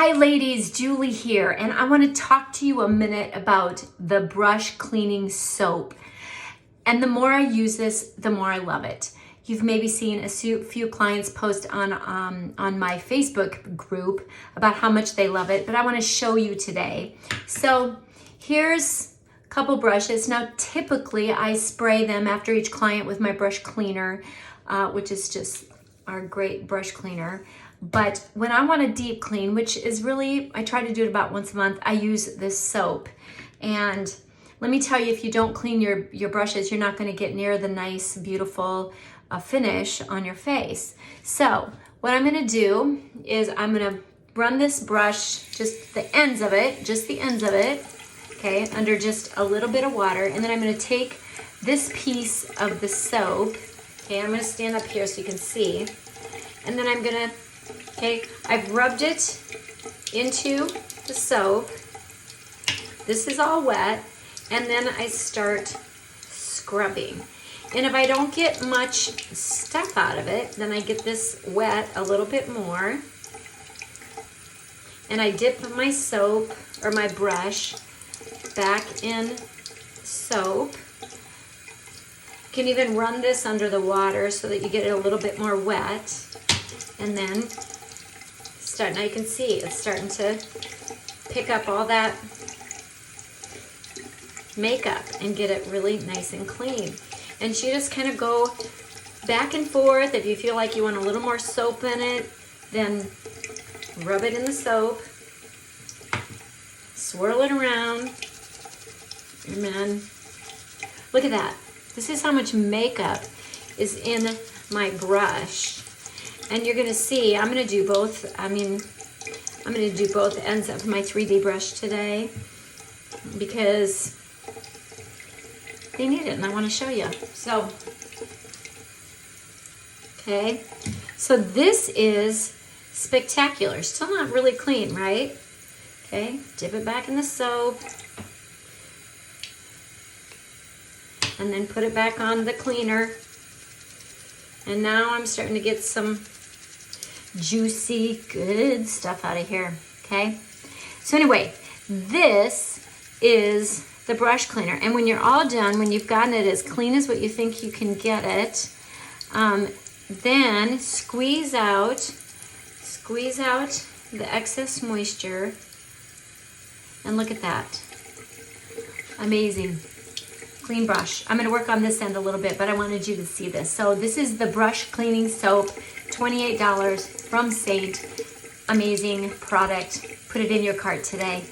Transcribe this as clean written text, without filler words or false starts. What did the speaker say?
Hi ladies, Julie here, and I want to talk to you a minute about the brush cleaning soap. And the more I use this, the more I love it. You've maybe seen a few clients post on my Facebook group about how much they love it, but I want to show you today. So here's a couple brushes. Now typically I spray them after each client with my brush cleaner, which is just our great brush cleaner. But when I want to deep clean, which is really, I try to do it about once a month, I use this soap. And let me tell you, if you don't clean your brushes, you're not going to get near the nice, beautiful finish on your face. So what I'm going to do is I'm going to run this brush, just the ends of it, okay, under just a little bit of water. And then I'm going to take this piece of the soap, okay, I'm going to stand up here so you can see. And then I'm going to, okay, I've rubbed it into the soap. This is all wet. And then I start scrubbing. And if I don't get much stuff out of it, then I get this wet a little bit more. And I dip my soap or my brush back in soap. You can even run this under the water so that you get it a little bit more wet. And then now you can see it's starting to pick up all that makeup and get it really nice and clean. And you just kind of go back and forth. If you feel like you want a little more soap in it, then rub it in the soap, swirl it around, and then look at that. This is how much makeup is in my brush. And you're gonna see, I'm gonna do both ends of my 3D brush today because they need it and I wanna show you. So, okay. So this is spectacular. Still not really clean, right? Okay, dip it back in the soap. And then put it back on the cleaner. And now I'm starting to get some juicy, good stuff out of here, okay? So anyway, this is the brush cleaner. And when you're all done, when you've gotten it as clean as what you think you can get it, then squeeze out the excess moisture. And look at that. Amazing. Clean brush. I'm going to work on this end a little bit, but I wanted you to see this. So this is the brush cleaning soap, $28 from Seint. Amazing product. Put it in your cart today.